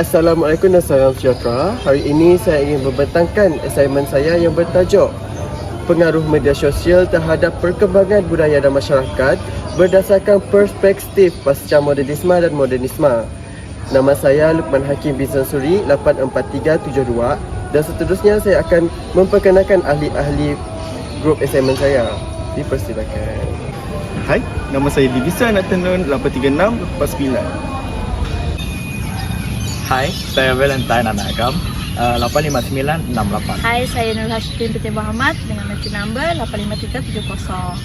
Assalamualaikum dan salam sejahtera. Hari ini saya ingin membentangkan assignment saya yang bertajuk Pengaruh media sosial terhadap perkembangan budaya dan masyarakat berdasarkan perspektif pasca modernisme dan modernisme. Nama saya Luqman Hakim bin Sansuri 84372 dan seterusnya saya akan memperkenalkan ahli-ahli grup assignment saya. Dipersilakan. Hai, nama saya Divisa Natanun 83649. Hai, saya Valentine anak Agam 85968. Hai, saya Nur Hashim Putri Muhammad dengan mesin number 85370.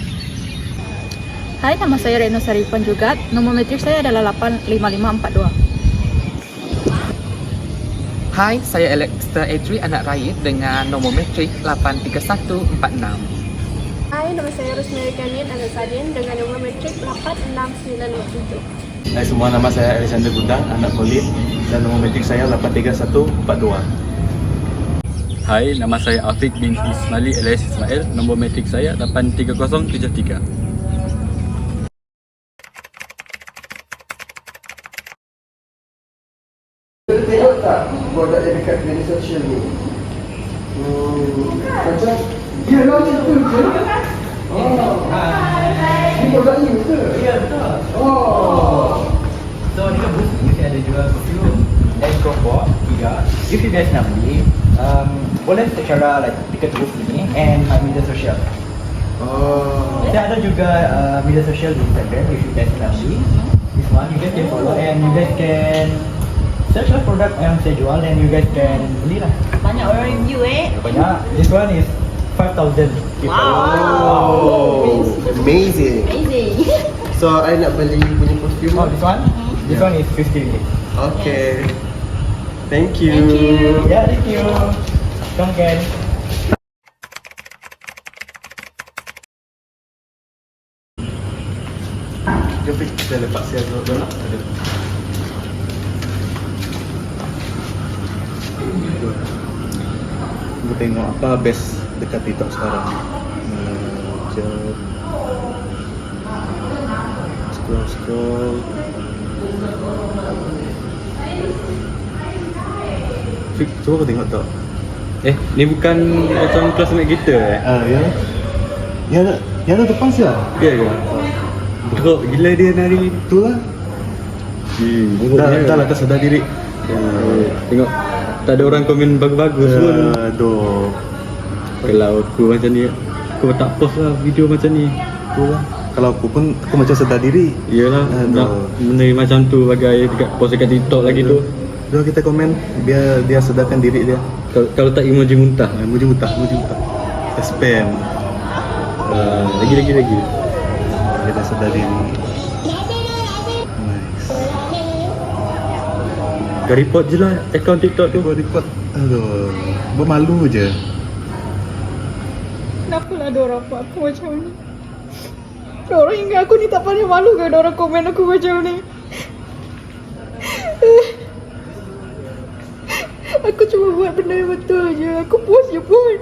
Hai, nama saya Reno Sarifan juga. Nomor metrik saya adalah 85542. Hai, saya Alexander Adri anak Raid dengan nombor metrik 83146. Hai, nama saya Rosmary Kanin anak Sadin dengan nombor metrik 86957. Hai semua, nama saya Alexander Gudang, anak Colin dan nomor metrik saya 83142. Hai, nama saya Afiq bin Ismaili alias Ismail. Nombor metrik saya 83073. Tengok tak produk yang dekat media sosial ni? Macam dia lah macam tu je. Ini produk ni ke? Ya, betul. Oh. So, ni kan booth ni saya ada jual perfume dan cropboard 3. If you guys nak beli, boleh secara like dekat booth ni and my media social. Oh. Saya ada juga media social di Instagram if you guys nak beli. This one you guys can follow and you guys can search lah produk yang saya jual and you guys can beli lah. Banyak orang review Banyak. This one is 5,000. Oh. Amazing. Amazing. So, I nak beli punya perfume. Oh, this one? This one is 50 ringgit. Okay. Thank you. Thank you. Yeah, thank you. Come again. Jom kita lepak siap dulu nak ada. Kita tengok apa best dekat TikTok sekarang. Jom scroll. Fik, cuba kau tengok tak? Ni bukan macam kelas main gitar Ya. Yang ada depan siapa? Ya ke? Teruk gila dia nari. Itulah. Dah lah tak sedar diri. Tengok, tak ada orang komen bagus-bagus pun. Aduh. Kalau aku macam ni, aku tak post lah video macam ni. Itulah. Kalau aku pun aku macam sedar diri. Iyalah, nak benda macam tu bagai dekat post dekat TikTok lagi tu. Jom kita komen biar dia sedarkan diri dia. Kalau tak emoji muntah. Muji muntah. Spam. Lagi. Kita sedar diri. Nice. Kau report je lah akaun TikTok tu. Report. Aduh. Bermalu je. Kenapa lah ada orang buat aku macam ni? Orang ingat aku ni tak pandai malu ke ada orang komen aku macam ni? Aku cuma buat benda yang betul je. Aku post je pun.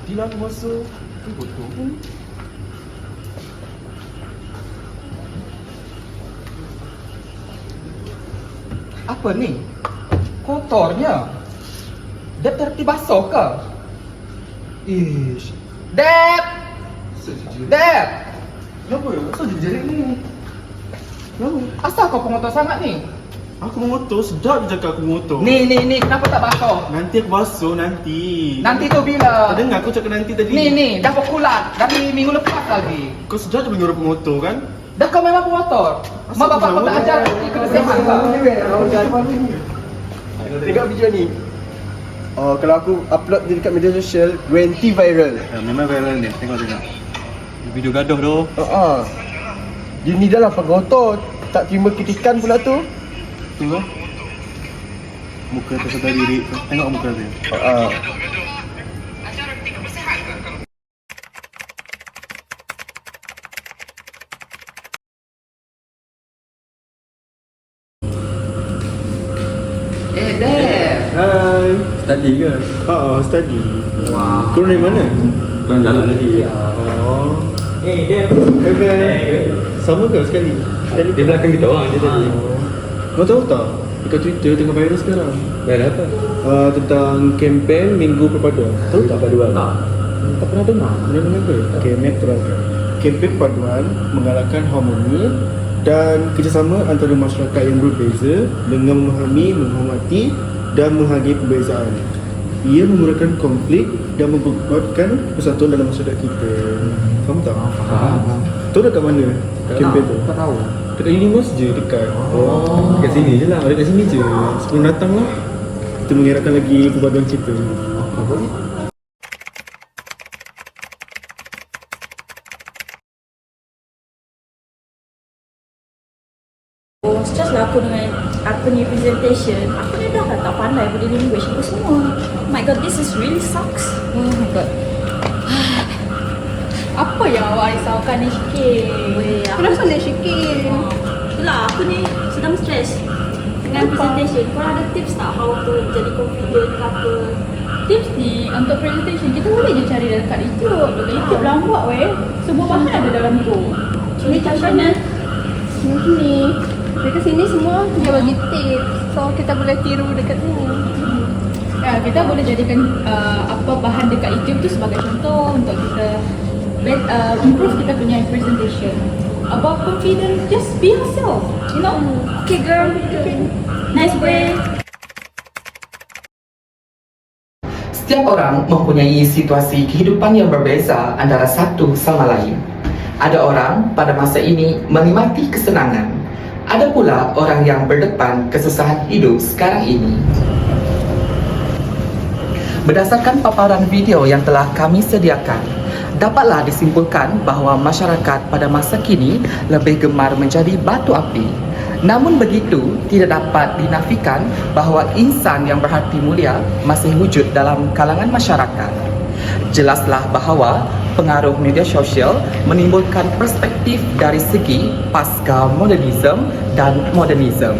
Nantilah aku masuk. Aku kotor pun. Apa ni? Kotornya. Dep terti basah ke? Ish. Dep! Dep! Kenapa ya? Asal jerit ni? Kenapa? Asal kau pengotor sangat ni? Aku mengotor. Sedap je cakap aku mengotor. Ni, kenapa tak basuh? Nanti aku basuh nanti. Nanti tu bila? Kau dengar aku cakap nanti tadi. Ni, dah berkulat dari minggu lepas lagi. Kau sedap je menyuruh pengotor kan? Dah kau memang pengotor. Mak bapak kau tak ajar kebersihan kau. Tengok video ni. Oh, kalau aku upload dia dekat media sosial, guarantee viral. Memang viral ni. Tengok. Video gaduh tu. Dia ni dah lah pengotor. Tak terima kritikan pula tu. Tu lah. Muka tersedar diri. Tengok muka dia. Tadi ke? Study. Wow. Kau dari mana? Kurang jalan lagi. Oh. dia Sama ke sekali? Di belakang kita orang je tadi. Kau tahu tak? Dekat Twitter tengah viral sekarang. Dah apa? Tentang kempen Minggu Perpaduan. Tahu tak? Perpaduan. Tak pernah dengar. Pernah dengar ke? Okay, netral. Kempen perpaduan menggalakkan harmoni dan kerjasama antara masyarakat yang berbeza dengan memahami, menghormati dan menghargai perbezaan. Ia memurahkan konflik dan memperkuatkan persatuan dalam masyarakat kita. Faham tak? Faham. Tahu dekat mana kempen tu? Tak tahu. Dekat Unimas je dekat. Dekat sini je lah. Dekat sini je. Sebelum datang lah kita mengeratkan lagi perpaduan kita. Apa ni? Stress lah aku dengan aku ni presentation. Aku ni dah tak pandai body language aku semua. Oh my god, this is really sucks. Oh my god. Apa yang awak risaukan ni Syikir? Kenapa nak syikir? Itulah aku ni sedang stres dengan presentation. Korang ada tips tak how to jadi confident ke apa? Tips ni untuk presentation kita boleh je cari dekat YouTube. Dekat YouTube lambat weh. Semua bahan ada dalam tu. Cuma macam mana? Ni dekat sini semua dia bagi tips, so kita boleh tiru dekat sini. Ya, kita boleh jadikan apa bahan dekat YouTube tu sebagai contoh untuk kita improve kita punya presentation. About confidence, just be yourself, you know. Okay girl, nice way. Setiap orang mempunyai situasi kehidupan yang berbeza antara satu sama lain. Ada orang pada masa ini menikmati kesenangan. Ada pula orang yang berdepan kesusahan hidup sekarang ini. Berdasarkan paparan video yang telah kami sediakan, dapatlah disimpulkan bahawa masyarakat pada masa kini lebih gemar menjadi batu api. Namun begitu, tidak dapat dinafikan bahawa insan yang berhati mulia masih wujud dalam kalangan masyarakat. Jelaslah bahawa pengaruh media sosial menimbulkan perspektif dari segi pasca modernisme dan modernisme.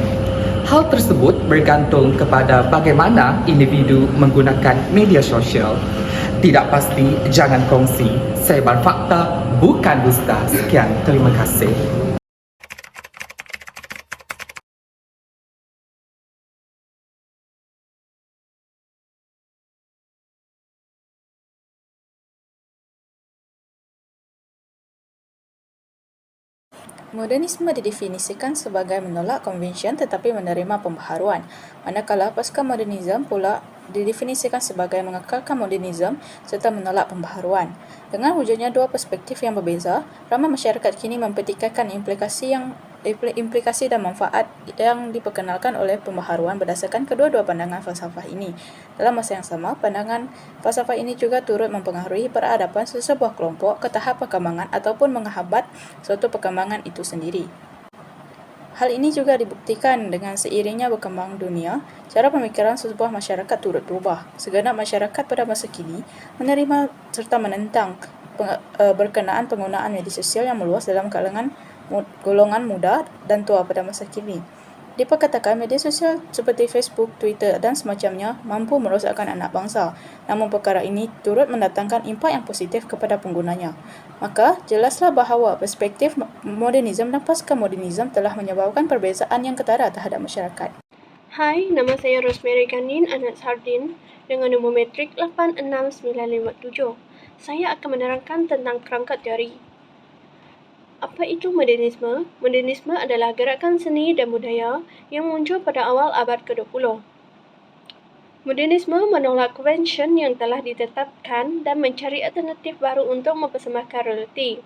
Hal tersebut bergantung kepada bagaimana individu menggunakan media sosial. Tidak pasti, jangan kongsi. Sebar fakta, bukan dusta. Sekian, terima kasih. Modernisme didefinisikan sebagai menolak konvensyen tetapi menerima pembaharuan. Manakala pasca modernisme pula didefinisikan sebagai mengekalkan modernisme serta menolak pembaharuan. Dengan wujudnya dua perspektif yang berbeza, ramai masyarakat kini mempertikaikan implikasi dan manfaat yang diperkenalkan oleh pembaharuan berdasarkan kedua-dua pandangan falsafah ini. Dalam masa yang sama, pandangan falsafah ini juga turut mempengaruhi peradaban sesebuah kelompok ke tahap perkembangan ataupun menghambat suatu perkembangan itu sendiri. Hal ini juga dibuktikan dengan seiringnya berkembang dunia, cara pemikiran sesebuah masyarakat turut berubah. Segenap masyarakat pada masa kini menerima serta menentang berkenaan penggunaan media sosial yang meluas dalam kalangan golongan muda dan tua pada masa kini. Diperkatakan media sosial seperti Facebook, Twitter dan semacamnya mampu merosakkan anak bangsa. Namun perkara ini turut mendatangkan impak yang positif kepada penggunanya. Maka, jelaslah bahawa perspektif modernisme dan pasca modernisme telah menyebabkan perbezaan yang ketara terhadap masyarakat. Hai, nama saya Rosemary Ganin, anak Sardin dengan nombor metrik 86957. Saya akan menerangkan tentang kerangka teori. Apa itu modernisme? Modernisme adalah gerakan seni dan budaya yang muncul pada awal abad ke-20. Modernisme menolak konvensyen yang telah ditetapkan dan mencari alternatif baru untuk mempersembahkan realiti.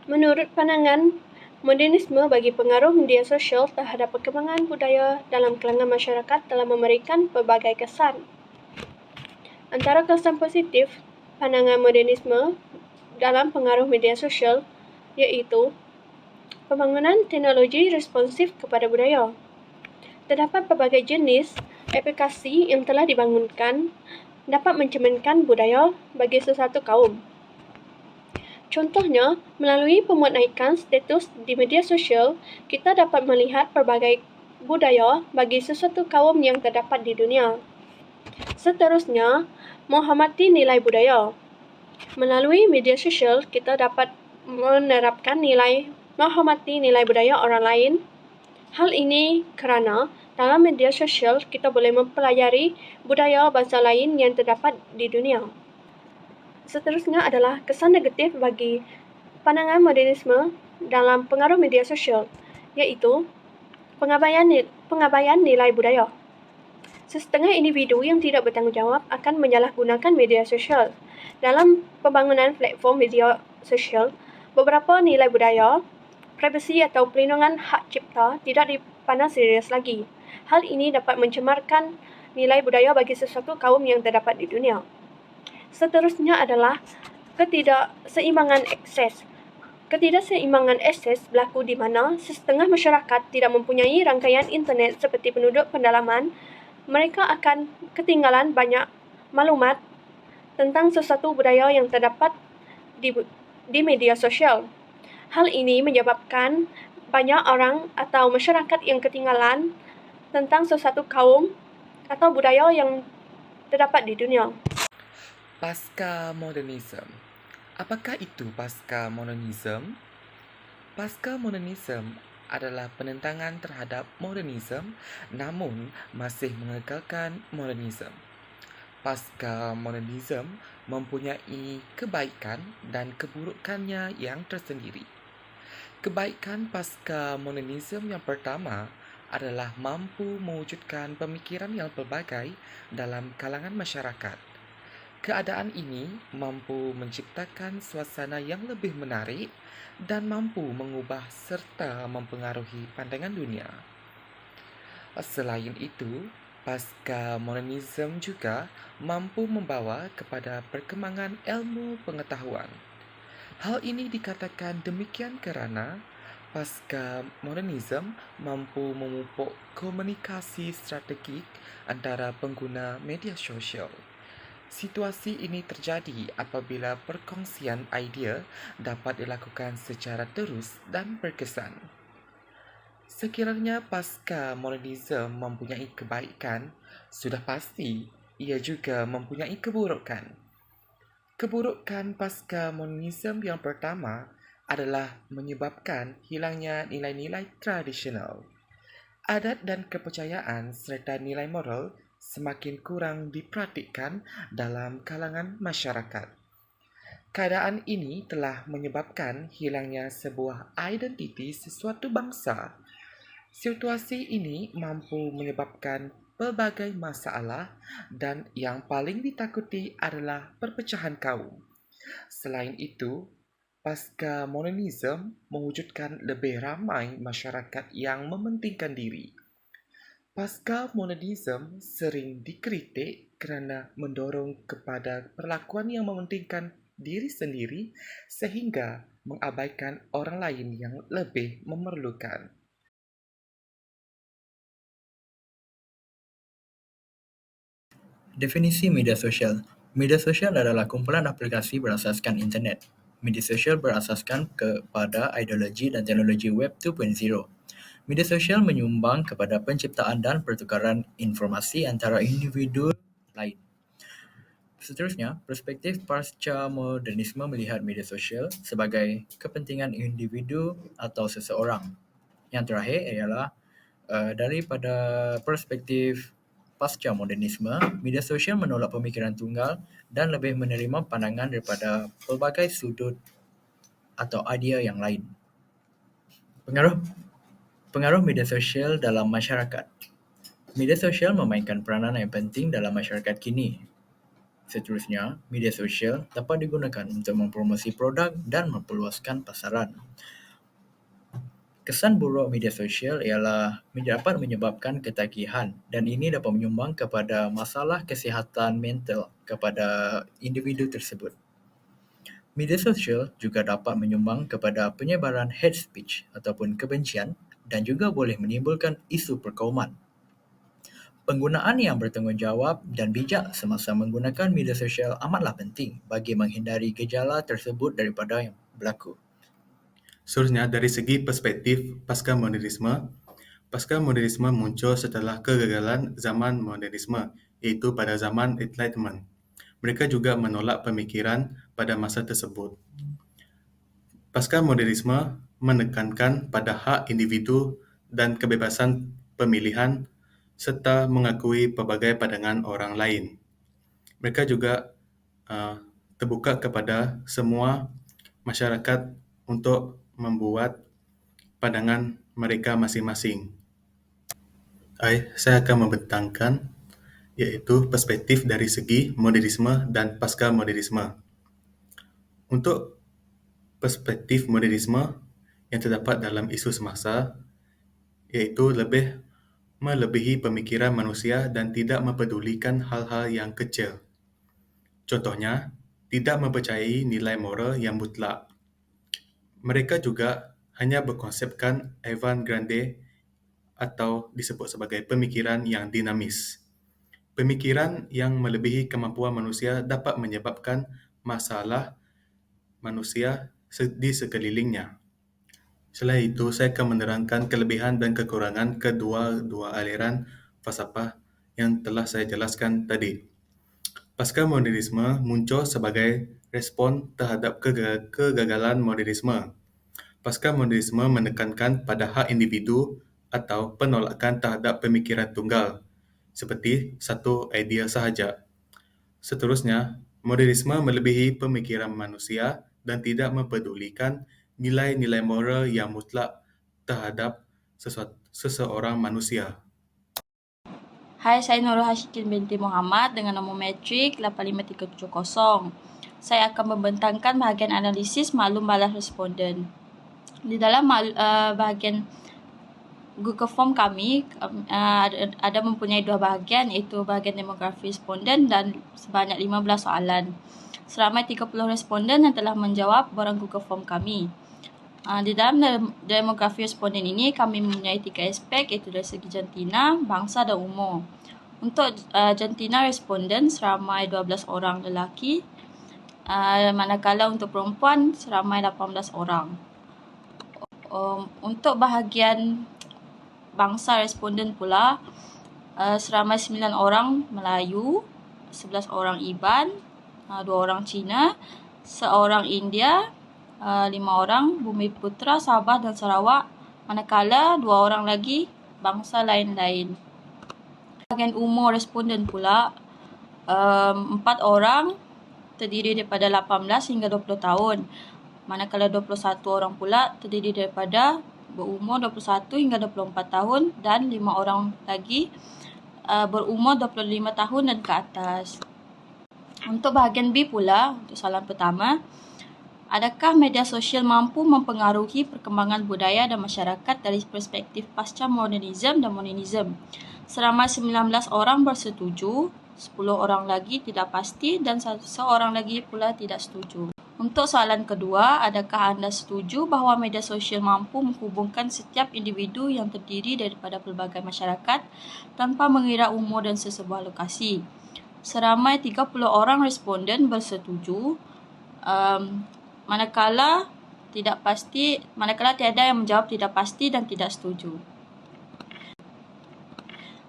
Menurut pandangan, modernisme bagi pengaruh media sosial terhadap perkembangan budaya dalam kalangan masyarakat telah memberikan pelbagai kesan. Antara kesan positif pandangan modernisme dalam pengaruh media sosial iaitu pembangunan teknologi responsif kepada budaya. Terdapat pelbagai jenis aplikasi yang telah dibangunkan dapat mencerminkan budaya bagi sesuatu kaum. Contohnya, melalui pemuatnaikan status di media sosial, kita dapat melihat pelbagai budaya bagi sesuatu kaum yang terdapat di dunia. Seterusnya, menghormati nilai budaya. Melalui media sosial, kita dapat menerapkan menghormati nilai budaya orang lain. Hal ini kerana dalam media sosial kita boleh mempelajari budaya bangsa lain yang terdapat di dunia. Seterusnya adalah kesan negatif bagi pandangan modernisme dalam pengaruh media sosial, iaitu pengabaian nilai budaya. Sesetengah individu yang tidak bertanggungjawab akan menyalahgunakan media sosial. Dalam pembangunan platform media sosial, beberapa nilai budaya, privasi atau perlindungan hak cipta tidak dipandang serius lagi. Hal ini dapat mencemarkan nilai budaya bagi sesuatu kaum yang terdapat di dunia. Seterusnya adalah ketidakseimbangan akses. Ketidakseimbangan akses berlaku di mana setengah masyarakat tidak mempunyai rangkaian internet seperti penduduk pedalaman. Mereka akan ketinggalan banyak maklumat tentang sesuatu budaya yang terdapat di media sosial. Hal ini menyebabkan banyak orang atau masyarakat yang ketinggalan tentang sesuatu kaum atau budaya yang terdapat di dunia. Pasca modernism. Apakah itu pasca modernism? Pasca modernism adalah penentangan terhadap modernism namun masih mengekalkan modernism. Pasca modernism mempunyai kebaikan dan keburukannya yang tersendiri. Kebaikan pasca modernism yang pertama adalah mampu mewujudkan pemikiran yang pelbagai dalam kalangan masyarakat. Keadaan ini mampu menciptakan suasana yang lebih menarik dan mampu mengubah serta mempengaruhi pandangan dunia. Selain itu, pasca modernism juga mampu membawa kepada perkembangan ilmu pengetahuan. Hal ini dikatakan demikian kerana pasca modernism mampu memupuk komunikasi strategik antara pengguna media sosial. Situasi ini terjadi apabila perkongsian idea dapat dilakukan secara terus dan berkesan. Sekiranya pasca modernism mempunyai kebaikan, sudah pasti ia juga mempunyai keburukan. Keburukan pasca modernism yang pertama adalah menyebabkan hilangnya nilai-nilai tradisional. Adat dan kepercayaan serta nilai moral semakin kurang dipraktikkan dalam kalangan masyarakat. Keadaan ini telah menyebabkan hilangnya sebuah identiti sesuatu bangsa. Situasi ini mampu menyebabkan pelbagai masalah dan yang paling ditakuti adalah perpecahan kaum. Selain itu, pasca modernism mewujudkan lebih ramai masyarakat yang mementingkan diri. Pasca modernism sering dikritik kerana mendorong kepada perlakuan yang mementingkan diri sendiri sehingga mengabaikan orang lain yang lebih memerlukan. Definisi media sosial. Media sosial adalah kumpulan aplikasi berasaskan internet. Media sosial berasaskan kepada ideologi dan teknologi Web 2.0. Media sosial menyumbang kepada penciptaan dan pertukaran informasi antara individu lain. Seterusnya, perspektif pasca modernisme melihat media sosial sebagai kepentingan individu atau seseorang. Yang terakhir ialah daripada perspektif pasca modernisme, media sosial menolak pemikiran tunggal dan lebih menerima pandangan daripada pelbagai sudut atau idea yang lain. Pengaruh media sosial dalam masyarakat. Media sosial memainkan peranan yang penting dalam masyarakat kini. Seterusnya, media sosial dapat digunakan untuk mempromosi produk dan memperluaskan pasaran. Kesan buruk media sosial ialah dapat menyebabkan ketagihan dan ini dapat menyumbang kepada masalah kesihatan mental kepada individu tersebut. Media sosial juga dapat menyumbang kepada penyebaran hate speech ataupun kebencian dan juga boleh menimbulkan isu perkauman. Penggunaan yang bertanggungjawab dan bijak semasa menggunakan media sosial amatlah penting bagi menghindari gejala tersebut daripada yang berlaku. Seterusnya, dari segi perspektif pasca modernisme muncul setelah kegagalan zaman modernisme iaitu pada zaman Enlightenment. Mereka juga menolak pemikiran pada masa tersebut. Pasca modernisme menekankan pada hak individu dan kebebasan pemilihan serta mengakui pelbagai pandangan orang lain. Mereka juga terbuka kepada semua masyarakat untuk membuat pandangan mereka masing-masing. Saya akan membentangkan iaitu perspektif dari segi modernisme dan pasca modernisme. Untuk perspektif modernisme yang terdapat dalam isu semasa iaitu melebihi pemikiran manusia dan tidak mempedulikan hal-hal yang kecil. Contohnya, tidak mempercayai nilai moral yang mutlak. Mereka juga hanya berkonsepkan avant-garde atau disebut sebagai pemikiran yang dinamis. Pemikiran yang melebihi kemampuan manusia dapat menyebabkan masalah manusia di sekelilingnya. Selain itu, saya akan menerangkan kelebihan dan kekurangan kedua-dua aliran falsafah yang telah saya jelaskan tadi. Pasca modernisme muncul sebagai respon terhadap kegagalan modernisme. Pasca modernisme menekankan pada hak individu atau penolakan terhadap pemikiran tunggal, seperti satu idea sahaja. Seterusnya, modernisme melebihi pemikiran manusia dan tidak mempedulikan nilai-nilai moral yang mutlak terhadap seseorang manusia. Hai, saya Nurul Hashikin binti Muhammad dengan nombor metrik 85370. Saya akan membentangkan bahagian analisis maklum balas responden. Di dalam bahagian Google Form kami ada mempunyai dua bahagian, iaitu bahagian demografi responden dan sebanyak 15 soalan. Seramai 30 responden yang telah menjawab borang Google Form kami. Di dalam demografi responden ini, kami mempunyai 3 aspek, iaitu dari segi jantina, bangsa dan umur. Untuk jantina responden, seramai 12 orang lelaki, manakala untuk perempuan, seramai 18 orang. Untuk bahagian bangsa responden pula, seramai 9 orang Melayu, 11 orang Iban, 2 orang Cina, seorang India, 5 orang Bumiputra, Sabah dan Sarawak, manakala 2 orang lagi bangsa lain-lain. Bahagian umur responden pula, 4 orang terdiri daripada 18 hingga 20 tahun, manakala 21 orang pula terdiri daripada berumur 21 hingga 24 tahun dan 5 orang lagi berumur 25 tahun dan ke atas. Untuk bahagian B pula, untuk soalan pertama, adakah media sosial mampu mempengaruhi perkembangan budaya dan masyarakat dari perspektif pasca modernisme dan modernisme? Seramai 19 orang bersetuju, 10 orang lagi tidak pasti dan seorang lagi pula tidak setuju. Untuk soalan kedua, adakah anda setuju bahawa media sosial mampu menghubungkan setiap individu yang terdiri daripada pelbagai masyarakat tanpa mengira umur dan sesebuah lokasi? Seramai 30 orang responden bersetuju, manakala tiada yang menjawab tidak pasti dan tidak setuju.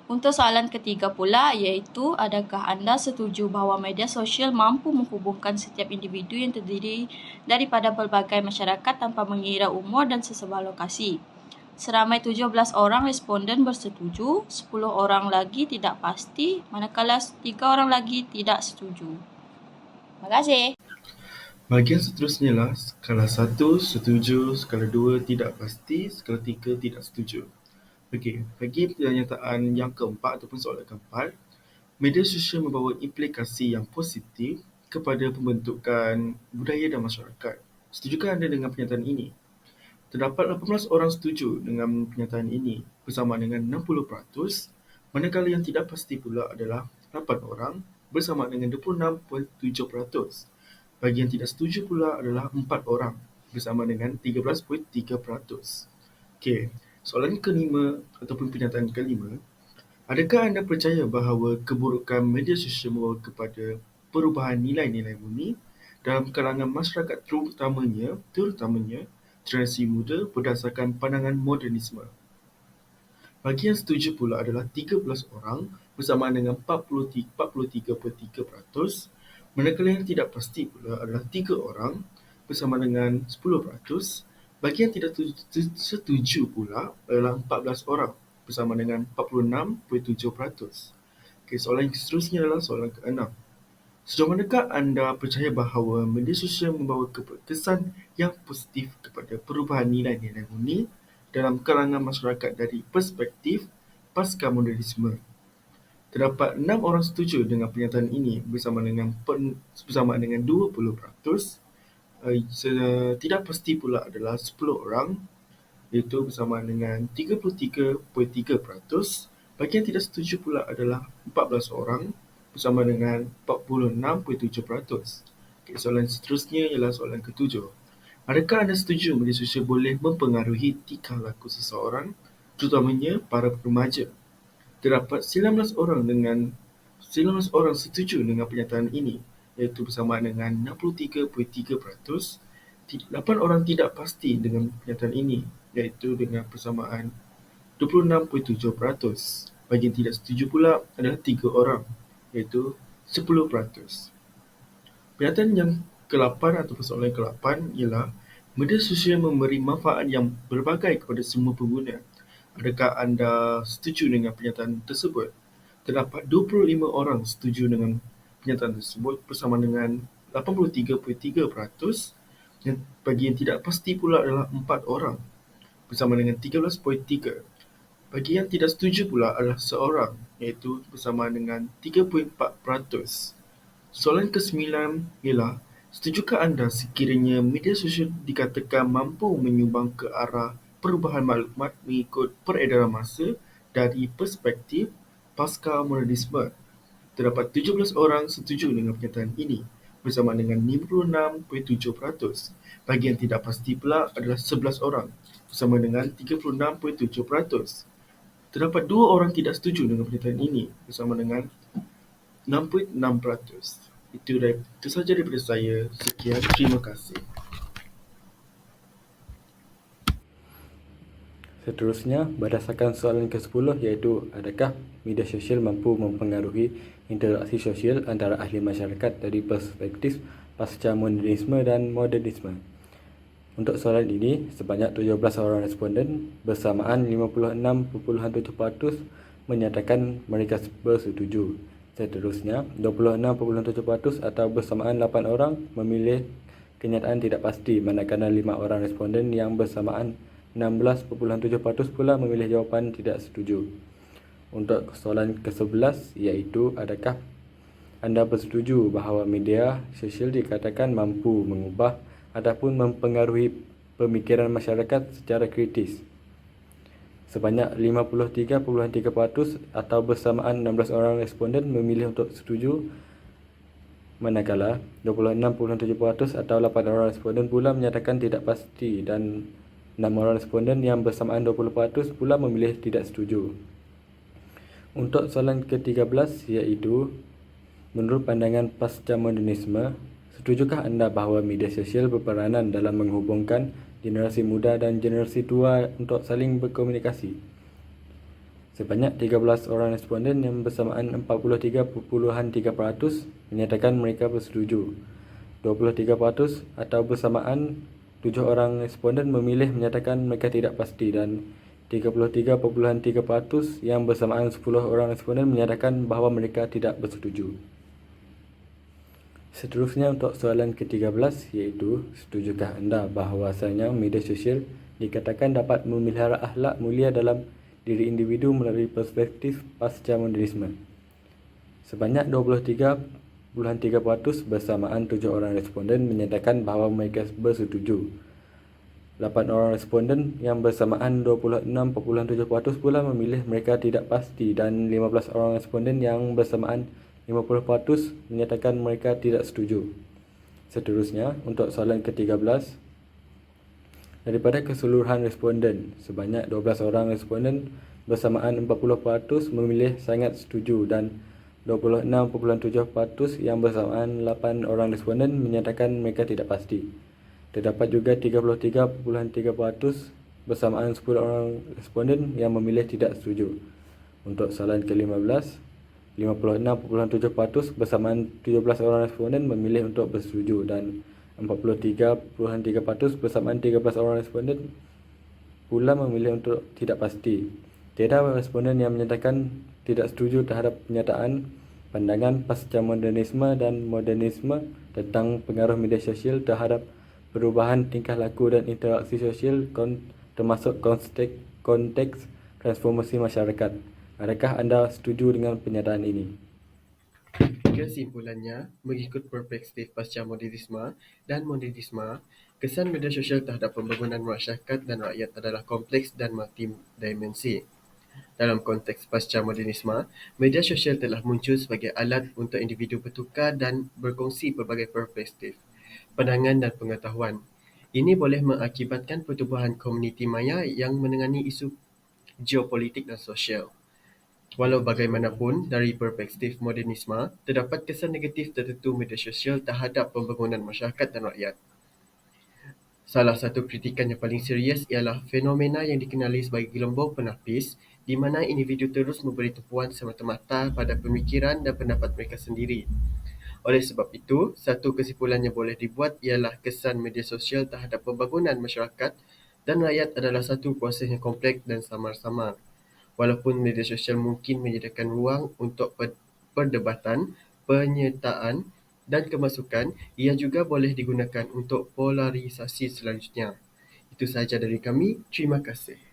Untuk soalan ketiga pula, iaitu adakah anda setuju bahawa media sosial mampu menghubungkan setiap individu yang terdiri daripada pelbagai masyarakat tanpa mengira umur dan sesebuah lokasi? Seramai 17 orang responden bersetuju, 10 orang lagi tidak pasti, manakala 3 orang lagi tidak setuju. Terima kasih. Bahagian seterusnya lah, skala 1 setuju, skala 2 tidak pasti, skala 3 tidak setuju. Okey, bagi pernyataan yang keempat ataupun soalan keempat, media sosial membawa implikasi yang positif kepada pembentukan budaya dan masyarakat. Setujukah anda dengan pernyataan ini? Terdapat 18 orang setuju dengan pernyataan ini bersama dengan 60%, manakala yang tidak pasti pula adalah 8 orang bersama dengan 26.7%. Bagi yang tidak setuju pula adalah 4 orang bersama dengan 13.3%. Okey. Soalan kelima ataupun pernyataan kelima, adakah anda percaya bahawa keburukan media sosial membawa kepada perubahan nilai-nilai murni dalam kalangan masyarakat terutamanya generasi muda berdasarkan pandangan modernisme? Bagi yang setuju pula adalah 13 orang bersamaan dengan 43.3%. Manakala yang tidak pasti pula adalah 3 orang bersama dengan 10%. Bagi yang tidak setuju pula adalah 14 orang bersama dengan 46.7%. Okey, soalan yang seterusnya adalah soalan ke-6. Sejauh manakah anda percaya bahawa media sosial membawa kesan yang positif kepada perubahan nilai-nilai murni dalam kalangan masyarakat dari perspektif pasca modernisme? Terdapat 6 orang setuju dengan pernyataan ini bersama dengan 20%. Tidak pasti pula adalah 10 orang, iaitu bersama dengan 33.3%. Bagi yang tidak setuju pula adalah 14 orang bersama dengan 46.7%. Okay, soalan seterusnya ialah soalan ke-7. Adakah anda setuju media sosial boleh mempengaruhi tingkah laku seseorang, terutamanya para remaja? Terdapat 19 orang setuju dengan pernyataan ini, iaitu bersamaan dengan 63.3%. 8 orang tidak pasti dengan pernyataan ini, iaitu dengan persamaan 26.7%. Bagi yang tidak setuju pula adalah 3 orang, iaitu 10%. Pernyataan yang ke-8 atau persoalan ke-8 ialah media sosial memberi manfaat yang berbagai kepada semua pengguna. Adakah anda setuju dengan pernyataan tersebut? Terdapat 25 orang setuju dengan pernyataan tersebut bersama dengan 83.3%. Bagi yang tidak pasti pula adalah 4 orang bersama dengan 13.3%. Bagi yang tidak setuju pula adalah seorang, iaitu bersama dengan 3.4%. Soalan ke-9 ialah, setujukah anda sekiranya media sosial dikatakan mampu menyumbang ke arah perubahan maklumat mengikut peredaran masa dari perspektif pasca modernisme? Terdapat 17 orang setuju dengan pernyataan ini bersama dengan 56.7%. Bagi yang tidak pasti pula adalah 11 orang bersama dengan 36.7%. Terdapat 2 orang tidak setuju dengan pernyataan ini bersama dengan 6.6%. Itu sahaja daripada saya. Sekian, terima kasih. Seterusnya, berdasarkan soalan ke-10 iaitu adakah media sosial mampu mempengaruhi interaksi sosial antara ahli masyarakat dari perspektif pasca modernisme dan modernisme. Untuk soalan ini, sebanyak 17 orang responden bersamaan 56.7% menyatakan mereka bersetuju. Seterusnya, 26.7% atau bersamaan 8 orang memilih kenyataan tidak pasti, manakala 5 orang responden yang bersamaan 16.7% pula memilih jawapan tidak setuju. Untuk soalan ke-11 iaitu adakah anda bersetuju bahawa media sosial dikatakan mampu mengubah ataupun mempengaruhi pemikiran masyarakat secara kritis? Sebanyak 53.3% atau bersamaan 16 orang responden memilih untuk setuju, manakala 26.7% atau 8 orang responden pula menyatakan tidak pasti dan 6 orang responden yang bersamaan 20% pula memilih tidak setuju. Untuk soalan ke-13 iaitu, menurut pandangan pasca modernisme, setujukah anda bahawa media sosial berperanan dalam menghubungkan generasi muda dan generasi tua untuk saling berkomunikasi? Sebanyak 13 orang responden yang bersamaan 43.3% menyatakan mereka bersetuju. 23% atau bersamaan 7 orang responden memilih menyatakan mereka tidak pasti dan 33.3% yang bersamaan 10 orang responden menyatakan bahawa mereka tidak bersetuju. Seterusnya untuk soalan ke-13 iaitu, setujukah anda bahawasanya media sosial dikatakan dapat memelihara akhlak mulia dalam diri individu melalui perspektif pasca modernisme? Sebanyak 23.3% bersamaan 7 orang responden menyatakan bahawa mereka bersetuju. 8 orang responden yang bersamaan 26.7% pula memilih mereka tidak pasti dan 15 orang responden yang bersamaan 50% menyatakan mereka tidak setuju. Seterusnya, untuk soalan ke-13, daripada keseluruhan responden, sebanyak 12 orang responden bersamaan 40% memilih sangat setuju dan 26.7% yang bersamaan 8 orang responden menyatakan mereka tidak pasti. Terdapat juga 33.3% bersamaan 10 orang responden yang memilih tidak setuju. Untuk soalan ke-15, 56.7% bersamaan 17 orang responden memilih untuk bersetuju dan 43.3% bersamaan 13 orang responden pula memilih untuk tidak pasti. Tiada responden yang menyatakan tidak setuju terhadap penyataan pandangan pasca modernisme dan modernisme tentang pengaruh media sosial terhadap perubahan tingkah laku dan interaksi sosial termasuk konteks transformasi masyarakat. Adakah anda setuju dengan penyataan ini? Kesimpulannya, mengikut perspektif pasca modernisme dan modernisme, kesan media sosial terhadap pembangunan masyarakat dan rakyat adalah kompleks dan multidimensi. Dalam konteks pasca modernisme, media sosial telah muncul sebagai alat untuk individu bertukar dan berkongsi pelbagai perspektif, pandangan dan pengetahuan. Ini boleh mengakibatkan pertubuhan komuniti maya yang menangani isu geopolitik dan sosial. Walau bagaimanapun, dari perspektif modernisme, terdapat kesan negatif tertentu media sosial terhadap pembangunan masyarakat dan rakyat. Salah satu kritikan yang paling serius ialah fenomena yang dikenali sebagai gelembung penapis, di mana individu terus memberi tumpuan semata-mata pada pemikiran dan pendapat mereka sendiri. Oleh sebab itu, satu kesimpulan yang boleh dibuat ialah kesan media sosial terhadap pembangunan masyarakat dan rakyat adalah satu proses yang kompleks dan samar-samar. Walaupun media sosial mungkin menyediakan ruang untuk perdebatan, penyertaan dan kemasukan, ia juga boleh digunakan untuk polarisasi selanjutnya. Itu sahaja dari kami. Terima kasih.